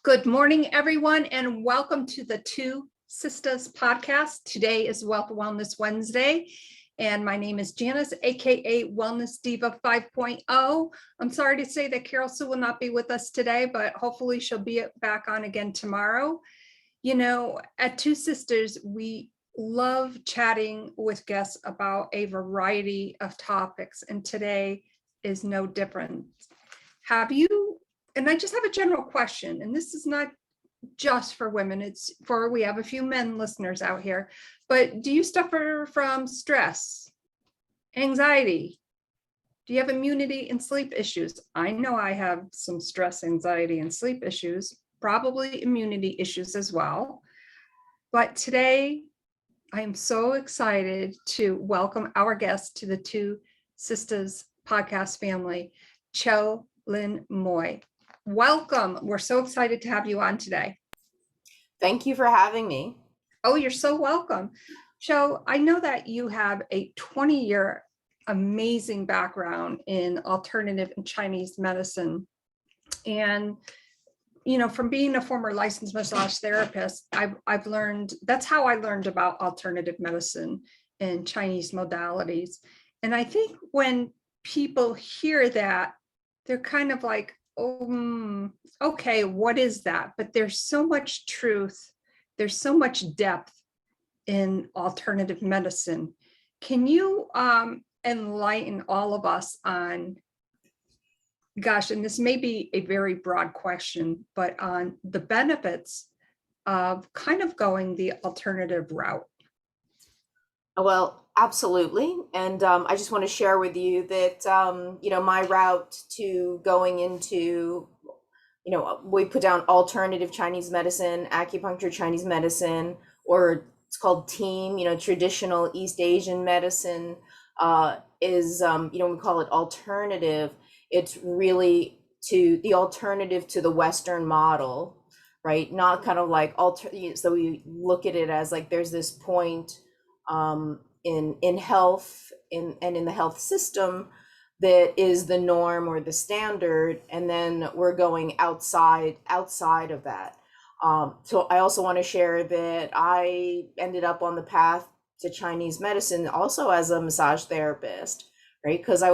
Good morning, everyone, and welcome to the Two Sisters podcast. Today is Wealth Wellness Wednesday, and my name is Janis, aka Wellness Diva 5.0. I'm sorry to say that Carol Sue will not be with us today, but hopefully she'll be back on again tomorrow. You know, at Two Sisters, we love chatting with guests about a variety of topics, and today is no different. And I just have a general question, and this is not just for women, we have a few men listeners out here, but do you suffer from stress, anxiety? Do you have immunity and sleep issues? I know I have some stress, anxiety, and sleep issues, probably immunity issues as well. But today, I am so excited to welcome our guest to the Two Sisters podcast family, Tsao Lin Moy. Welcome. We're so excited to have you on today. Thank you for having me. Oh, you're so welcome. Tsao, I know that you have a 20-year amazing background in alternative and Chinese medicine. And, you know, from being a former licensed massage therapist, I've learned, that's how I learned about alternative medicine and Chinese modalities. And I think when people hear that, they're kind of like, oh, okay, what is that? But there's so much truth. There's so much depth in alternative medicine. Can you enlighten all of us on, gosh, and this may be a very broad question, but on the benefits of kind of going the alternative route? Well, absolutely. And I just want to share with you that, my route to going into, we put down alternative Chinese medicine, acupuncture Chinese medicine, or it's called TEAM, traditional East Asian medicine is, we call it alternative. It's really the alternative to the Western model, right? Not kind of like so we look at it as like there's this point in health and in the health system that is the norm or the standard, and then we're going outside of that. So I also want to share that I ended up on the path to Chinese medicine also as a massage therapist, right? Because I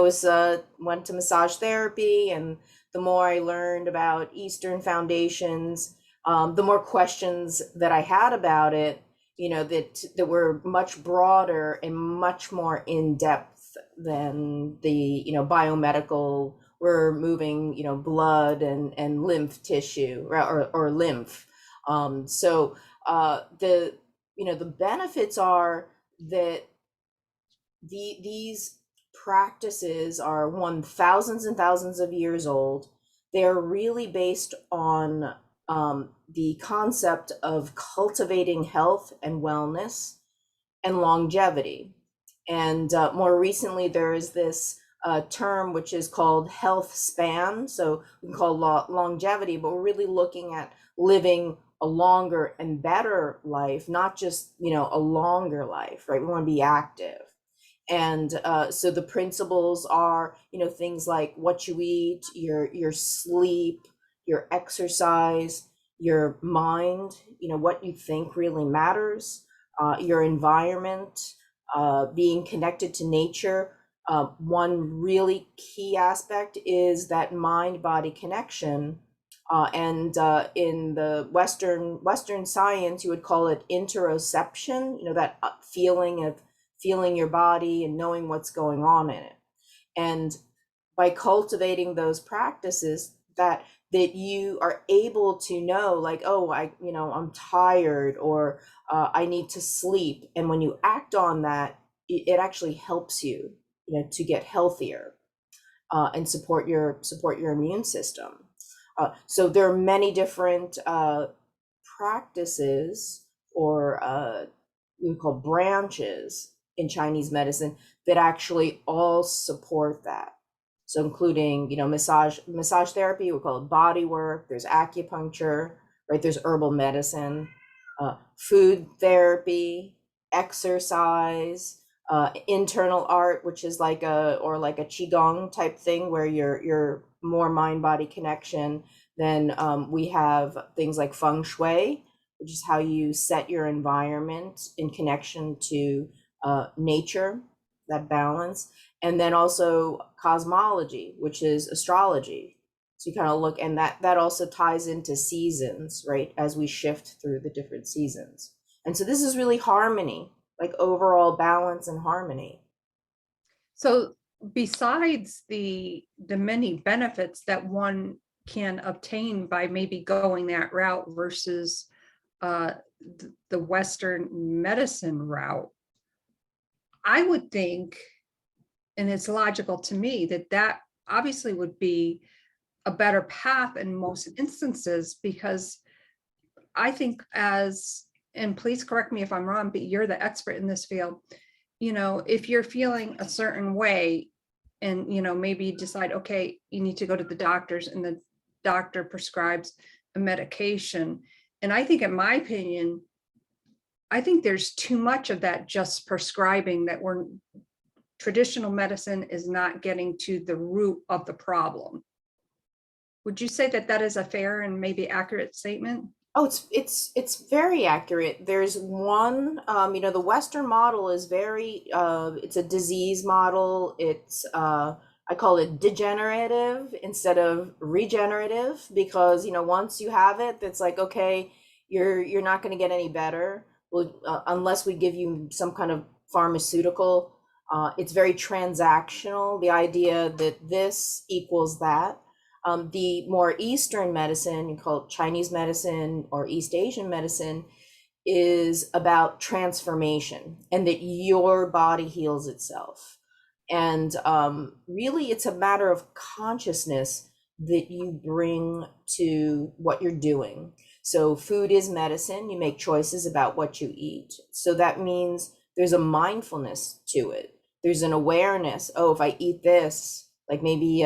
went to massage therapy, and the more I learned about Eastern foundations, the more questions that I had about it, that were much broader and much more in depth than the, biomedical, we're moving, blood and lymph tissue or lymph. So the benefits are that these practices are thousands and thousands of years old. They are really based on the concept of cultivating health and wellness and longevity. And more recently, there is this term which is called health span. So we can call longevity, but we're really looking at living a longer and better life, not just, a longer life, right? We want to be active. And so the principles are, things like what you eat, your sleep, your exercise, your mind, what you think really matters, your environment, being connected to nature. One really key aspect is that mind-body connection. And in the Western science, you would call it interoception, that feeling your body and knowing what's going on in it. And by cultivating those practices that you are able to know, like, oh, I'm tired, or I need to sleep. And when you act on that, it actually helps you, to get healthier and support your immune system. So there are many different practices, or we call branches in Chinese medicine, that actually all support that. So including, massage therapy, we call it body work. There's acupuncture, right? There's herbal medicine, food therapy, exercise, internal art, which is like a qigong type thing where you're more mind body connection. Then we have things like feng shui, which is how you set your environment in connection to nature, that balance. And then also cosmology, which is astrology. So you kind of look, and that also ties into seasons, right? As we shift through the different seasons. And so this is really harmony, like overall balance and harmony. So besides the many benefits that one can obtain by maybe going that route versus the Western medicine route, I would think, and it's logical to me, that that obviously would be a better path in most instances, because I think and please correct me if I'm wrong, but you're the expert in this field, if you're feeling a certain way and, maybe you decide, okay, you need to go to the doctors and the doctor prescribes a medication. And I think, in my opinion, I think there's too much of that just prescribing, that traditional medicine is not getting to the root of the problem. Would you say that that is a fair and maybe accurate statement? Oh, it's very accurate. There's one, the Western model is very, it's a disease model. It's, I call it degenerative instead of regenerative, because, once you have it, it's like, okay, you're not going to get any better. Well, unless we give you some kind of pharmaceutical. It's very transactional. The idea that this equals that. The more Eastern medicine, you call it Chinese medicine or East Asian medicine, is about transformation and that your body heals itself. And really, it's a matter of consciousness that you bring to what you're doing. So food is medicine. You make choices about what you eat. So that means there's a mindfulness to it. There's an awareness. Oh, if I eat this, like maybe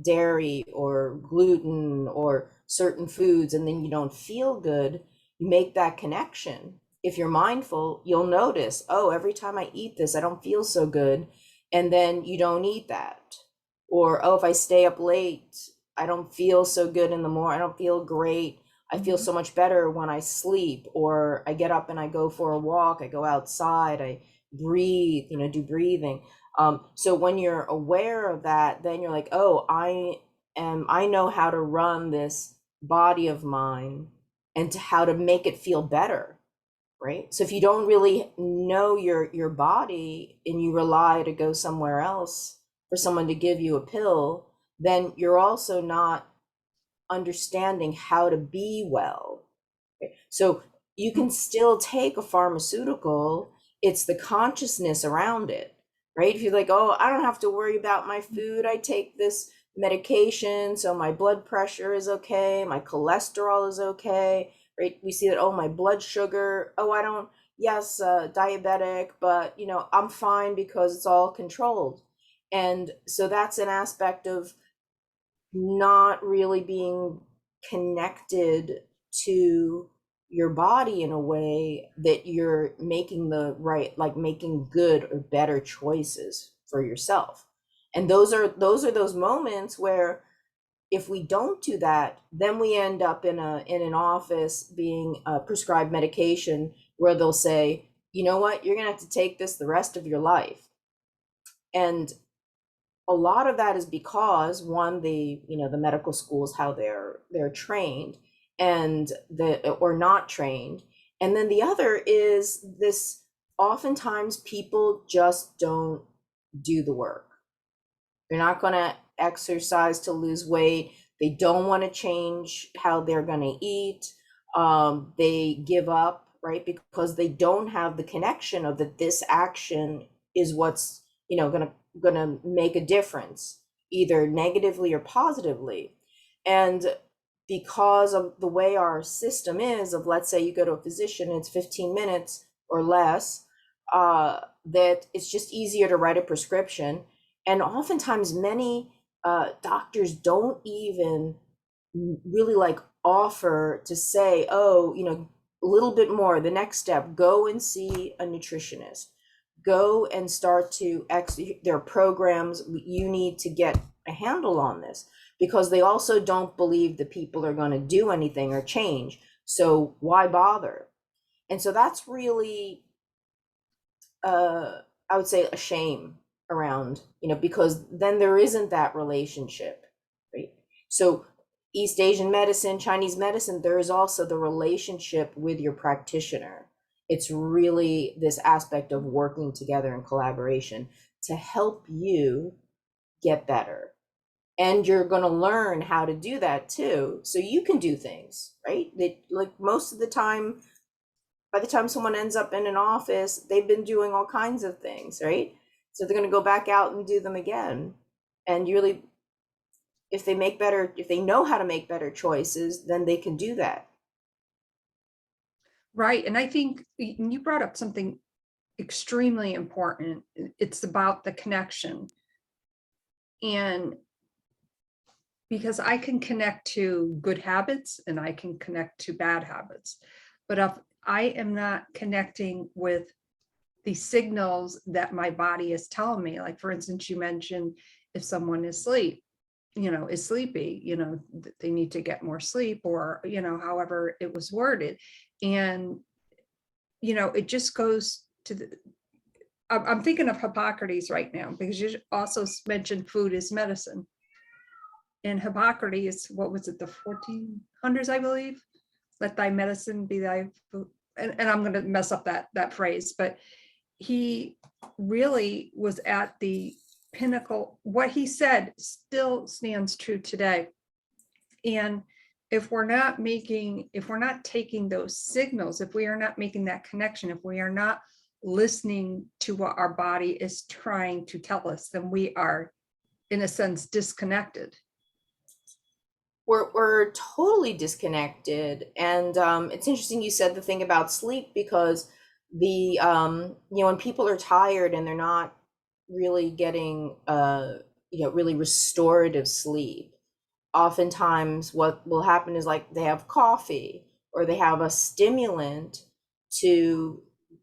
dairy or gluten or certain foods, and then you don't feel good, you make that connection. If you're mindful, you'll notice, oh, every time I eat this, I don't feel so good. And then you don't eat that. Or, oh, if I stay up late, I don't feel so good in the morning. I don't feel great. I feel so much better when I sleep. Or I get up and I go for a walk. I go outside. I breathe, do breathing. So when you're aware of that, then you're like, oh, I know how to run this body of mine and how to make it feel better, right? So if you don't really know your body and you rely to go somewhere else for someone to give you a pill, then you're also not understanding how to be well. Okay? So you can still take a pharmaceutical, it's the consciousness around it, right? If you're like, oh, I don't have to worry about my food, I take this medication, so my blood pressure is okay, my cholesterol is okay, right? We see that, oh, my blood sugar, oh, I don't, yes, diabetic, but, I'm fine because it's all controlled. And so that's an aspect of not really being connected to your body in a way that you're making the right, like making good or better choices for yourself. And those are those moments where if we don't do that, then we end up in an office being prescribed medication where they'll say, you know what, you're gonna have to take this the rest of your life. And a lot of that is because, one, the medical schools, how they're trained, and or not trained. And then the other is this: oftentimes people just don't do the work. They're not going to exercise to lose weight. They don't want to change how they're going to eat. They give up, right? Because they don't have the connection of that this action is what's going to make a difference, either negatively or positively. And because of the way our system is, of, let's say you go to a physician, it's 15 minutes or less, that it's just easier to write a prescription. And oftentimes many doctors don't even really like offer to say, oh, a little bit more, the next step, go and see a nutritionist, go and start to there are programs. You need to get a handle on this, because they also don't believe that people are going to do anything or change. So why bother? And so that's really, I would say, a shame around, because then there isn't that relationship, right? So East Asian medicine, Chinese medicine, there is also the relationship with your practitioner. It's really this aspect of working together in collaboration to help you get better. And you're going to learn how to do that too. So you can do things, right? That, like, most of the time, by the time someone ends up in an office, they've been doing all kinds of things, right? So they're going to go back out and do them again. And you really, if they know how to make better choices, then they can do that. Right. And I think you brought up something extremely important. It's about the connection. And because I can connect to good habits and I can connect to bad habits. But if I am not connecting with the signals that my body is telling me, like, for instance, you mentioned if someone is sleepy, they need to get more sleep, or, however it was worded. And, it just goes to I'm thinking of Hippocrates right now, because you also mentioned food is medicine. And Hippocrates, what was it, the 1400s, I believe? Let thy medicine be thy food. And I'm going to mess up that phrase, but he really was at the pinnacle. What he said still stands true today. And if we're not taking those signals, if we are not making that connection, if we are not listening to what our body is trying to tell us, then we are, in a sense, disconnected. We're totally disconnected. And it's interesting you said the thing about sleep, because when people are tired and they're not really getting really restorative sleep, oftentimes what will happen is, like, they have coffee or they have a stimulant to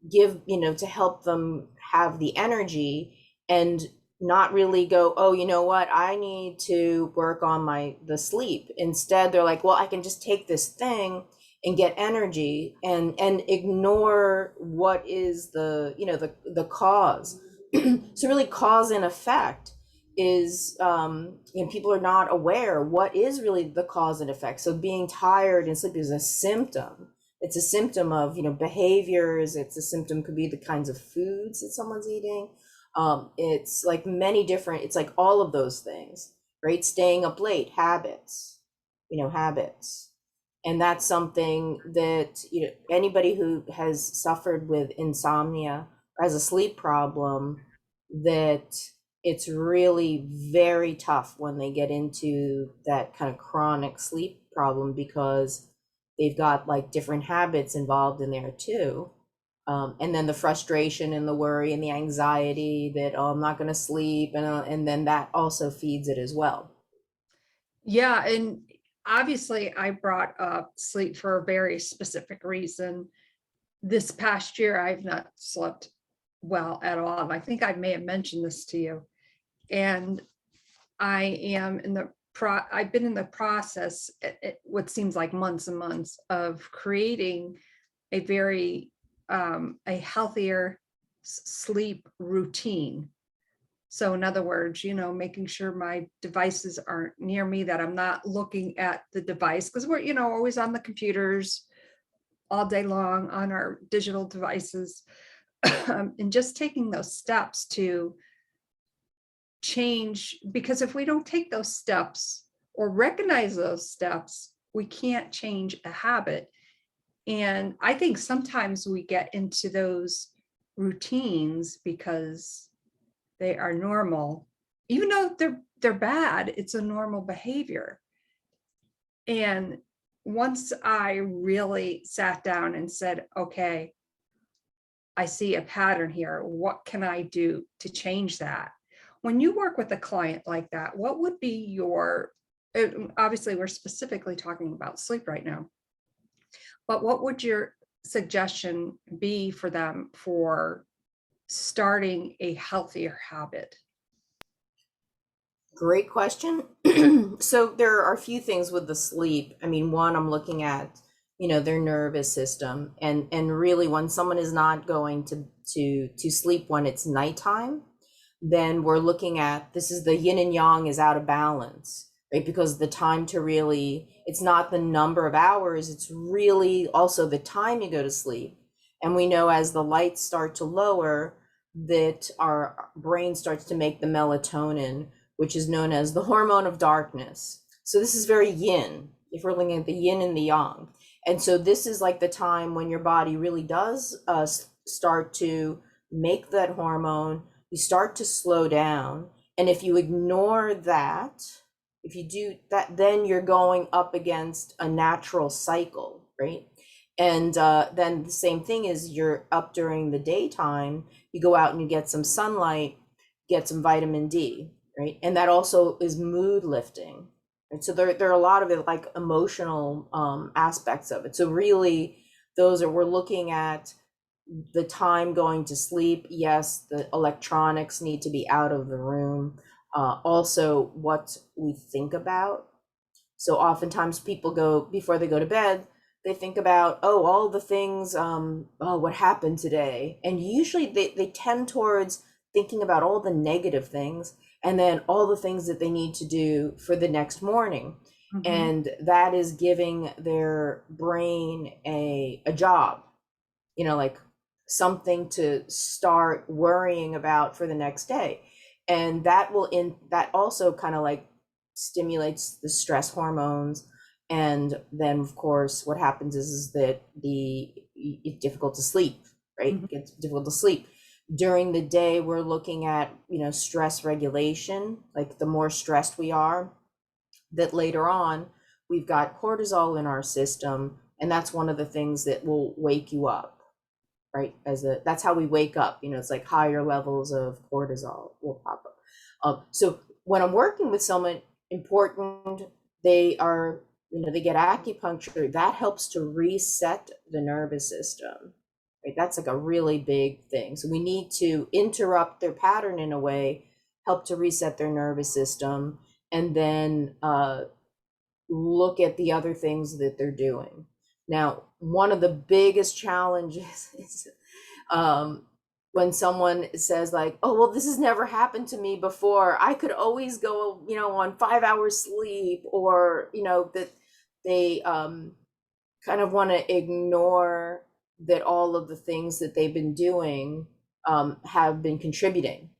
give, to help them have the energy, and not really go, oh, you know what, I need to work on the sleep. Instead, they're like, well, I can just take this thing and get energy, and ignore what is the cause. So really, cause and effect is, people are not aware what is really the cause and effect. So being tired and sleepy is a symptom. It's a symptom of, behaviors. It's a symptom, could be the kinds of foods that someone's eating. It's like it's like all of those things, right? Staying up late, habits. And that's something that, anybody who has suffered with insomnia or has a sleep problem, that it's really very tough when they get into that kind of chronic sleep problem, because they've got, like, different habits involved in there too. And then the frustration and the worry and the anxiety that, oh, I'm not going to sleep. And then that also feeds it as well. Yeah. And obviously I brought up sleep for a very specific reason. This past year, I've not slept well at all. And I think I may have mentioned this to you. And I am I've been in the process, what seems like months and months, of creating a very a healthier sleep routine. So in other words, making sure my devices aren't near me, that I'm not looking at the device, because we're, always on the computers all day long on our digital devices. And just taking those steps to change, because if we don't take those steps or recognize those steps, we can't change a habit. And I think sometimes we get into those routines because they are normal, even though they're bad. It's a normal behavior. And once I really sat down and said, okay, I see a pattern here, what can I do to change that? When you work with a client like that, what would be obviously we're specifically talking about sleep right now, but what would your suggestion be for them for starting a healthier habit? Great question. So there are a few things with the sleep. I mean, one, I'm looking at, their nervous system, and really when someone is not going to sleep when it's nighttime, then we're looking at, this is the yin and yang is out of balance, right? Because the time to really, it's not the number of hours, it's really also the time you go to sleep. And we know as the lights start to lower, that our brain starts to make the melatonin, which is known as the hormone of darkness. So this is very yin, if we're looking at the yin and the yang. And so this is like the time when your body really does start to make that hormone. You start to slow down. And if you ignore that, if you do that, then you're going up against a natural cycle, right? And then the same thing is, you're up during the daytime, you go out and you get some sunlight, get some vitamin D, right? And that also is mood lifting. And so there are a lot of it, like emotional aspects of it. So really, we're looking at the time going to sleep. Yes, the electronics need to be out of the room. Also, what we think about. So oftentimes people before they go to bed, they think about, all the things, what happened today. And usually they tend towards thinking about all the negative things, and then all the things that they need to do for the next morning. Mm-hmm. And that is giving their brain a job, like something to start worrying about for the next day. And that also kind of like stimulates the stress hormones. And then of course what happens is that it's difficult to sleep, right? Mm-hmm. It's difficult to sleep. During the day, we're looking at, stress regulation. Like the more stressed we are, that later on we've got cortisol in our system, and that's one of the things that will wake you up, right? That's how we wake up. It's like higher levels of cortisol will pop up. So when I'm working with someone important, they get acupuncture. That helps to reset the nervous system. Right? That's like a really big thing. So we need to interrupt their pattern in a way, help to reset their nervous system, and then look at the other things that they're doing. Now, one of the biggest challenges is when someone says like, oh, well, this has never happened to me before. I could always go, on 5 hours sleep, or, that they kind of want to ignore that all of the things that they've been doing have been contributing.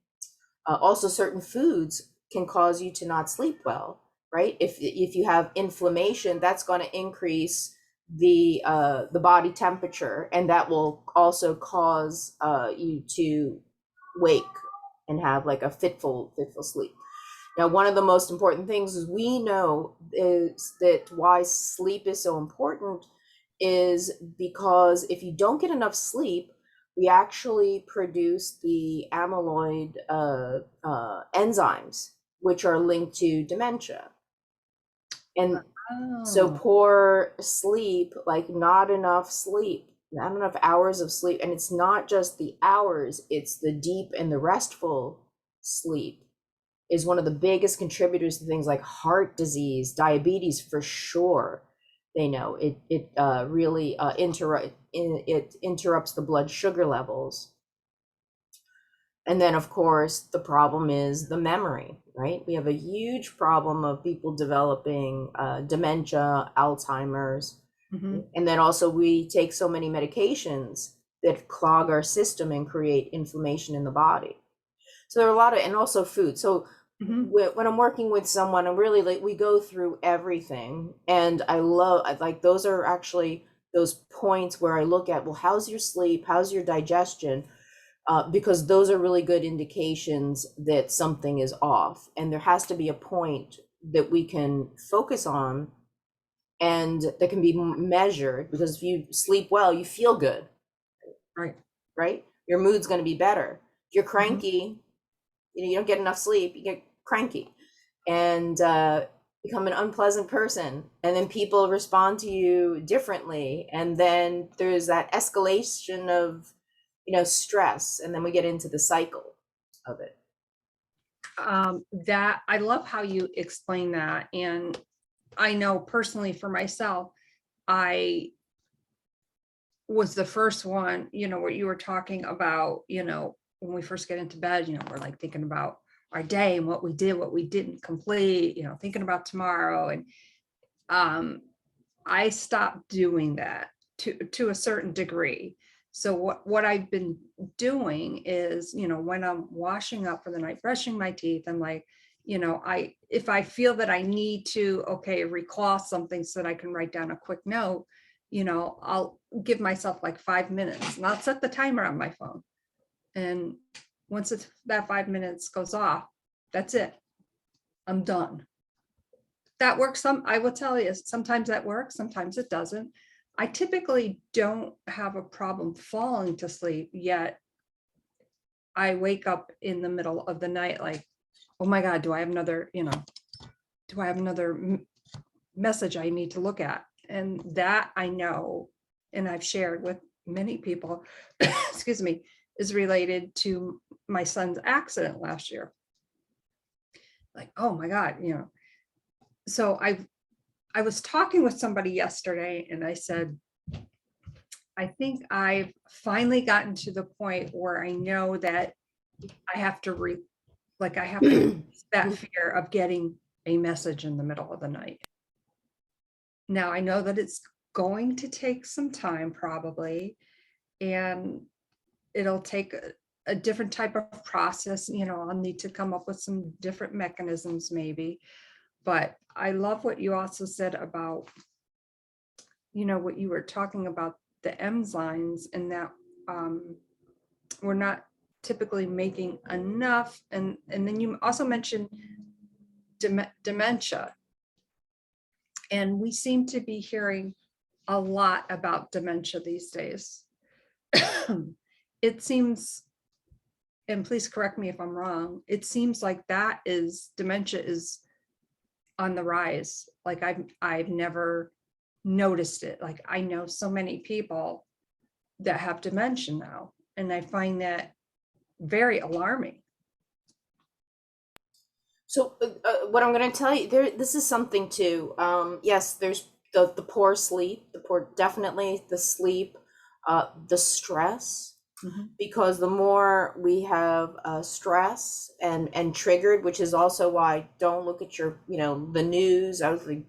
Also, certain foods can cause you to not sleep well, right? If you have inflammation, that's going to increase the body temperature, and that will also cause you to wake and have like a fitful sleep. Now, one of the most important things is we know is that why sleep is so important is because if you don't get enough sleep, we actually produce the amyloid enzymes, which are linked to dementia. And so poor sleep, like not enough hours of sleep. And it's not just the hours, it's the deep and the restful sleep is one of the biggest contributors to things like heart disease, diabetes, for sure. They know it really interrupts the blood sugar levels. And then of course the problem is the memory, right? We have a huge problem of people developing dementia, Alzheimer's. Mm-hmm. And then also we take so many medications that clog our system and create inflammation in the body. So there are a lot of, and also food. So mm-hmm. when I'm working with someone, I'm really like, we go through everything. And I like, those are actually those points where I look at, well, how's your sleep? How's your digestion? Because those are really good indications that something is off. And there has to be a point that we can focus on and that can be measured, because if you sleep well, you feel good. Right? Your mood's going to be better. If you're cranky, mm-hmm. You don't get enough sleep, you get cranky and become an unpleasant person. And then people respond to you differently. And then there's that escalation of, stress, and then we get into the cycle of it. That I love how you explain that. And I know personally for myself, I was the first one, what you were talking about, when we first get into bed, we're like thinking about our day and what we did, what we didn't complete, thinking about tomorrow. And I stopped doing that to a certain degree. So what I've been doing is, when I'm washing up for the night, brushing my teeth, I'm like, if I feel that I need to, recall something so that I can write down a quick note, I'll give myself like 5 minutes and I'll set the timer on my phone. And once that 5 minutes goes off, that's it. I'm done. That works. I will tell you, sometimes that works, sometimes it doesn't. I typically don't have a problem falling to sleep, yet I wake up in the middle of the night like, oh my God, do I have another message I need to look at? And that I know, and I've shared with many people, excuse me, is related to my son's accident last year. Like, oh my God, So I was talking with somebody yesterday and I said, I think I've finally gotten to the point where I know that I have to that fear of getting a message in the middle of the night. Now I know that it's going to take some time probably, and it'll take a different type of process. I'll need to come up with some different mechanisms maybe. But I love what you also said about, what you were talking about, the enzymes, and that we're not typically making enough. And then you also mentioned dementia. And we seem to be hearing a lot about dementia these days. It seems, and please correct me if I'm wrong, it seems like dementia is on the rise. Like I've never noticed it. Like I know so many people that have dementia now, and I find that very alarming. So what I'm going to tell you there, this is something too. Yes, there's the poor sleep, definitely the sleep, the stress. Mm-hmm. Because the more we have stress and triggered, which is also why don't look at your, the news. I was like,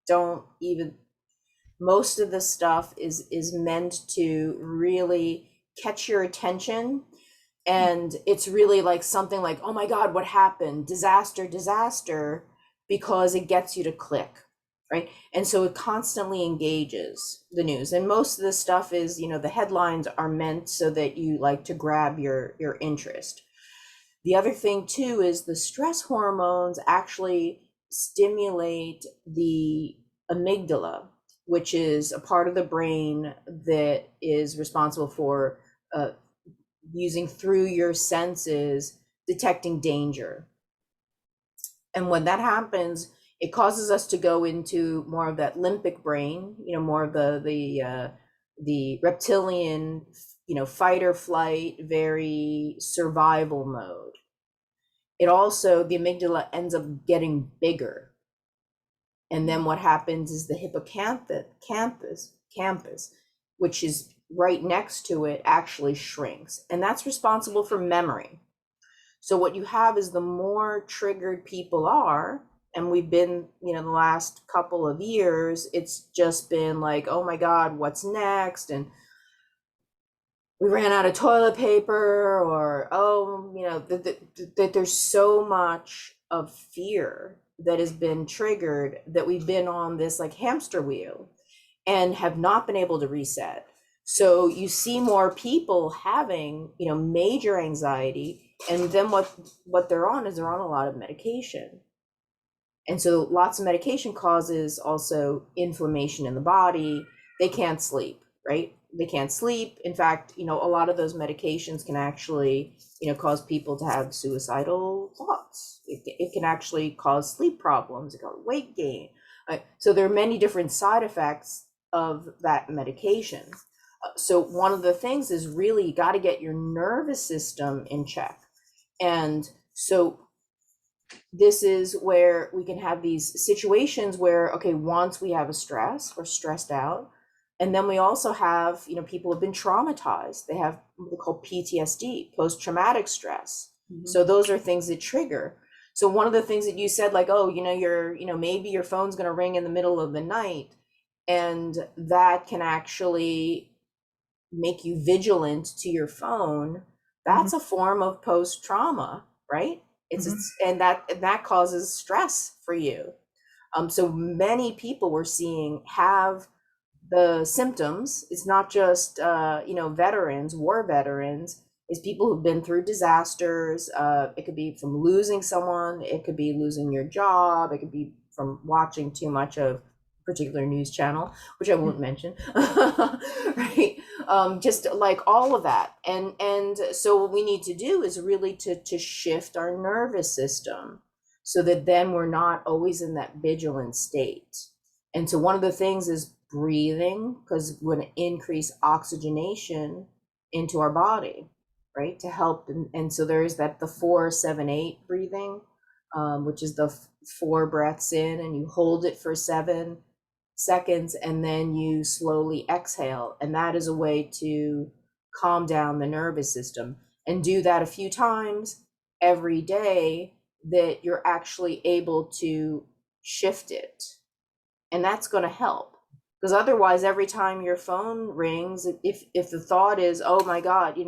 don't even. Most of the stuff is meant to really catch your attention, and it's really like something like, oh my God, what happened? Disaster, because it gets you to click. Right. And so it constantly engages the news. And most of the stuff is, the headlines are meant so that you like to grab your interest. The other thing too is the stress hormones actually stimulate the amygdala, which is a part of the brain that is responsible for using through your senses, detecting danger. And when that happens, it causes us to go into more of that limbic brain, more of the reptilian, fight or flight, very survival mode. It also, the amygdala ends up getting bigger. And then what happens is the hippocampus, which is right next to it, actually shrinks. And that's responsible for memory. So what you have is the more triggered people are, and we've been, the last couple of years, it's just been like, oh my God, what's next? And we ran out of toilet paper, or, that there's so much of fear that has been triggered that we've been on this like hamster wheel and have not been able to reset. So you see more people having, major anxiety, and then what they're on is a lot of medication. And so lots of medication causes also inflammation in the body. They can't sleep, right? They can't sleep. In fact, a lot of those medications can actually, cause people to have suicidal thoughts. It can actually cause sleep problems, it can cause weight gain. Right? So there are many different side effects of that medication. So one of the things is really you got to get your nervous system in check. And so this is where we can have these situations where, okay, once we have a stress, we're stressed out. And then we also have, people have been traumatized. They have what they call PTSD, post-traumatic stress. So those are things that trigger. So one of the things that you said, like, oh, maybe your phone's going to ring in the middle of the night, and that can actually make you vigilant to your phone. That's a form of post-trauma, right? And that causes stress for you. So many people we're seeing have the symptoms. It's not just veterans, war veterans. It's people who've been through disasters. It could be from losing someone. It could be losing your job. It could be from watching too much of a particular news channel, which I won't mention. Right? Just like all of that. And so what we need to do is really to shift our nervous system so that then we're not always in that vigilant state. And so one of the things is breathing, because we're going to increase oxygenation into our body, right? To help. And so there's the 4-7-8 breathing, which is the 4 breaths in and you hold it for 7 seconds and then you slowly exhale. And that is a way to calm down the nervous system, and do that a few times every day, that you're actually able to shift it. And that's going to help, because otherwise every time your phone rings, if the thought is, oh my God,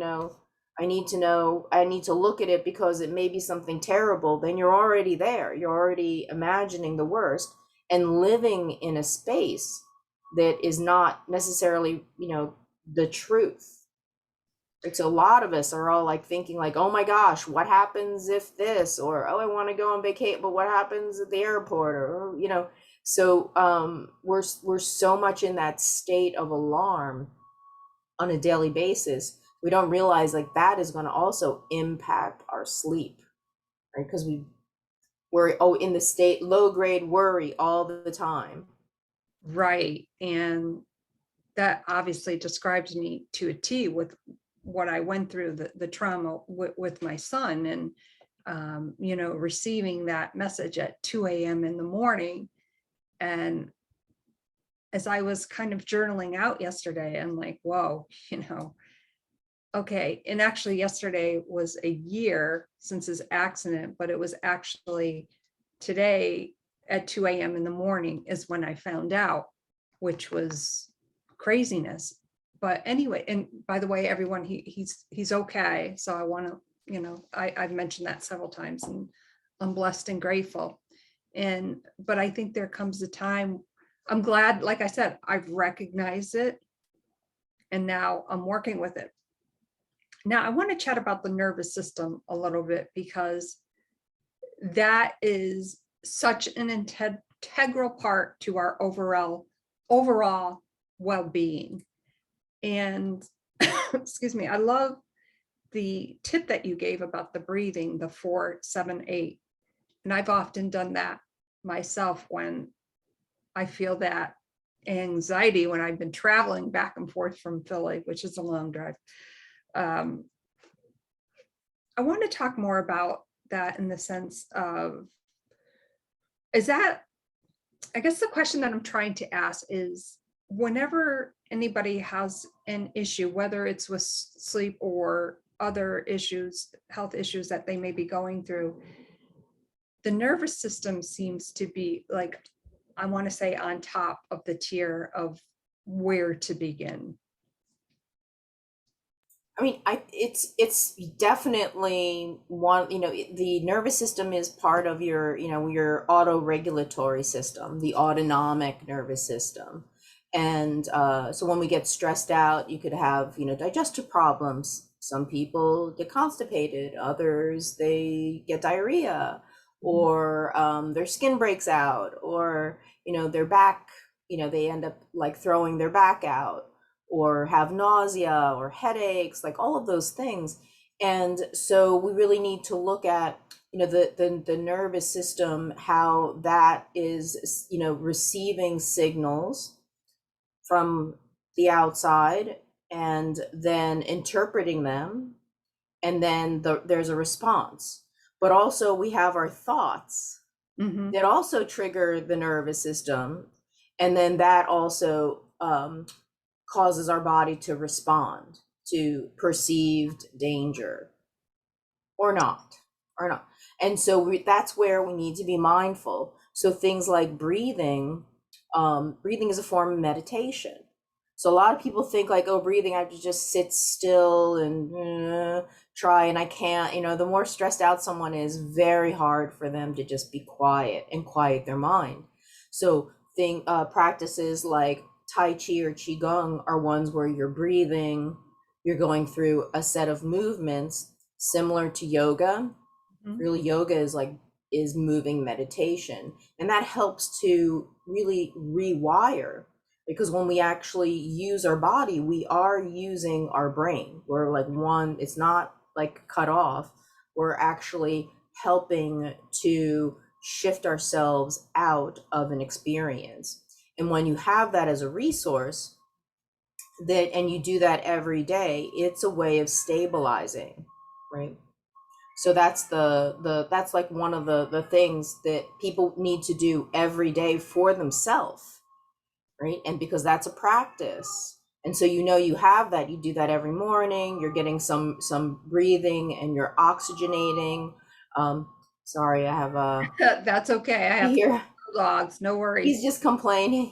I need to look at it because it may be something terrible, then you're already there. You're already imagining the worst and living in a space that is not necessarily, the truth. Right? So a lot of us are all like thinking like, oh my gosh, what happens if this, or, oh, I want to go on vacation, but what happens at the airport, or, so we're so much in that state of alarm on a daily basis. We don't realize like that is going to also impact our sleep, right? Because we're in the state low grade worry all the time. Right. And that obviously describes me to a T with what I went through, the trauma with my son, and receiving that message at 2 a.m. in the morning. And as I was kind of journaling out yesterday, I'm like, whoa, okay. And actually yesterday was a year since his accident, but it was actually today at 2 a.m. in the morning is when I found out, which was craziness. But anyway, and by the way, everyone, he's okay. So I want to, I've mentioned that several times, and I'm blessed and grateful. But I think there comes a time, I'm glad, like I said, I've recognized it and now I'm working with it. Now I want to chat about the nervous system a little bit, because that is such an integral part to our overall well-being. And excuse me, I love the tip that you gave about the breathing, the 4-7-8. And I've often done that myself when I feel that anxiety when I've been traveling back and forth from Philly, which is a long drive. I want to talk more about that in the sense of, is that, I guess the question that I'm trying to ask is, whenever anybody has an issue, whether it's with sleep or other issues, health issues that they may be going through, the nervous system seems to be like, I want to say, on top of the tier of where to begin. I mean, it's definitely one, the nervous system is part of your auto-regulatory system, the autonomic nervous system. And so when we get stressed out, you could have, digestive problems. Some people get constipated, others, they get diarrhea, or their skin breaks out, or, their back, they end up like throwing their back out, or have nausea or headaches, like all of those things. And so we really need to look at, the nervous system, how that is, receiving signals from the outside and then interpreting them, and then there's a response. But also we have our thoughts that also trigger the nervous system, and then that also causes our body to respond to perceived danger or not. And so that's where we need to be mindful. So things like breathing, breathing is a form of meditation. So a lot of people think like, oh, breathing, I have to just sit still and try, and I can't. The more stressed out someone is, very hard for them to just be quiet and quiet their mind. So practices like Tai Chi or Qigong are ones where you're breathing, you're going through a set of movements similar to yoga. Really, yoga is moving meditation, and that helps to really rewire, because when we actually use our body, we are using our brain. We're like it's not like cut off. We're actually helping to shift ourselves out of an experience. And when you have that as a resource, and you do that every day, it's a way of stabilizing, right? So that's that's like one of the things that people need to do every day for themselves, right? And because that's a practice. And so you have that, you do that every morning, you're getting some breathing, and you're oxygenating. Sorry, I have a That's okay. I have here. dogs, no worries. He's just complaining.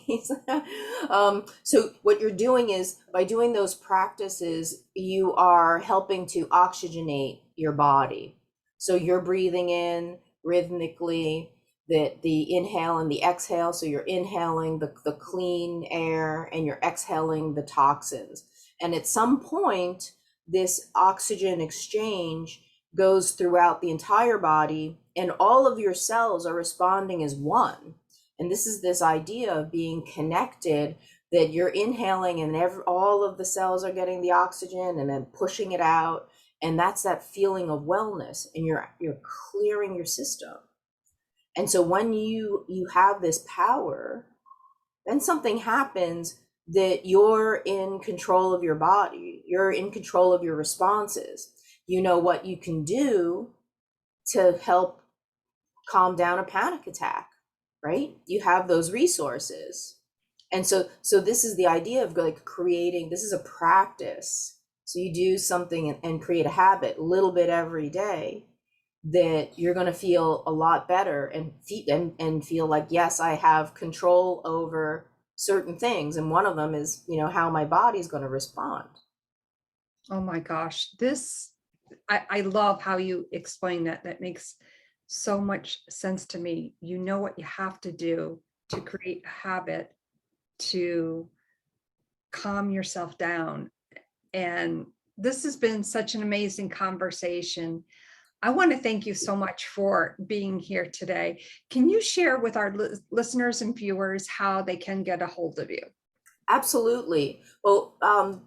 So what you're doing is, by doing those practices, you are helping to oxygenate your body. So you're breathing in rhythmically, the inhale and the exhale. So you're inhaling the clean air, and you're exhaling the toxins. And at some point, this oxygen exchange goes throughout the entire body, and all of your cells are responding as one. And this idea of being connected, that you're inhaling, and all of the cells are getting the oxygen and then pushing it out. And that's that feeling of wellness, and you're clearing your system. And so when you have this power, then something happens, that you're in control of your body, you're in control of your responses. You know what you can do to help calm down a panic attack, right? You have those resources. And so this is the idea of like creating, this is a practice. So you do something and create a habit, a little bit every day, that you're going to feel a lot better, and feel like, yes, I have control over certain things. And one of them is, how my body's going to respond. Oh my gosh, I love how you explain that. That makes so much sense to me. You know what you have to do to create a habit to calm yourself down. And this has been such an amazing conversation. I want to thank you so much for being here today. Can you share with our listeners and viewers how they can get a hold of you? Absolutely. Well,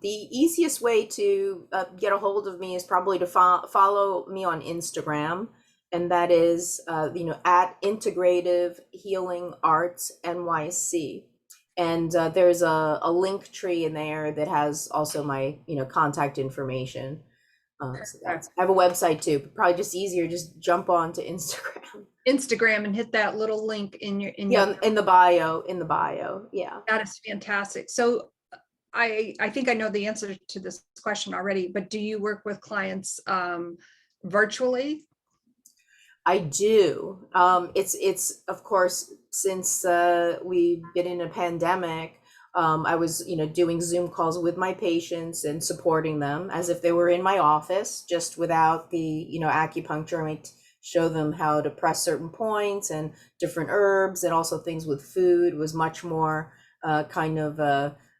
the easiest way to get a hold of me is probably to follow me on Instagram, and that is, at Integrative Healing Arts NYC. And there's a link tree in there that has also my, contact information. So I have a website too, but probably just easier, just jump on to Instagram And hit that little link in the bio. Yeah. That is fantastic. So I think I know the answer to this question already, but do you work with clients virtually? I do. It's of course, since we've been in a pandemic, I was, doing Zoom calls with my patients and supporting them as if they were in my office, just without the, acupuncture. I show them how to press certain points and different herbs, and also things with food. Was much more kind of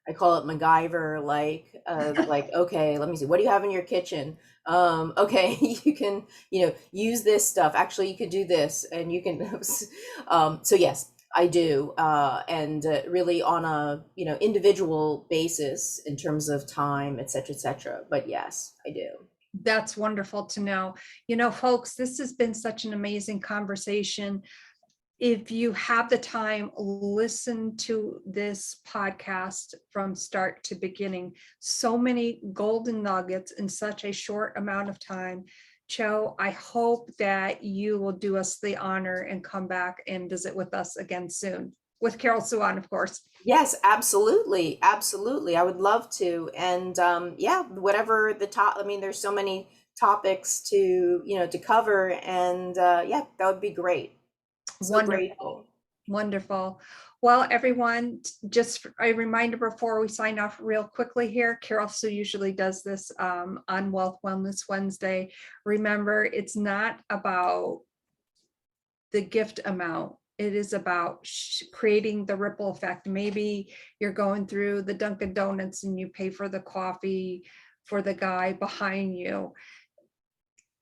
I call it MacGyver, like, okay, let me see, what do you have in your kitchen? Okay, you can, use this stuff. Actually, you could do this, and you can. So yes, I do, and really on a individual basis in terms of time, et cetera. But yes, I do. That's wonderful to know. Folks, this has been such an amazing conversation. if you have the time, listen to this podcast from start to beginning. So many golden nuggets in such a short amount of time. Cho, I hope that you will do us the honor and come back and visit with us again soon, with Carol Suan, of course. Yes, absolutely. Absolutely. I would love to. And yeah, whatever the top, I mean, there's so many topics to cover. And yeah, that would be great. So Wonderful. grateful. Wonderful. Well, everyone, just a reminder before we sign off real quickly here, Carol Sue usually does this on Wealth Wellness Wednesday. Remember, it's not about the gift amount. It is about creating the ripple effect. Maybe you're going through the Dunkin' Donuts and you pay for the coffee for the guy behind you.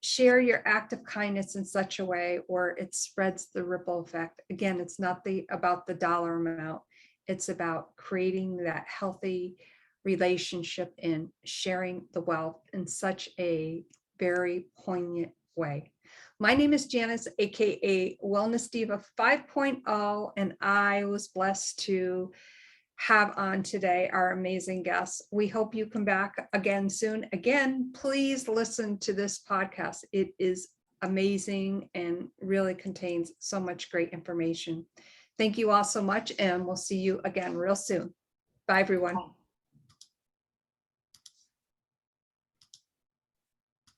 Share your act of kindness in such a way where it spreads the ripple effect. Again, it's not about the dollar amount. It's about creating that healthy relationship and sharing the wealth in such a very poignant way. My name is Janis, aka Wellness Diva 5.0, and I was blessed to have on today our amazing guests. We hope you come back again soon. Again, please listen to this podcast. It is amazing and really contains so much great information. Thank you all so much, and we'll see you again real soon. Bye, everyone.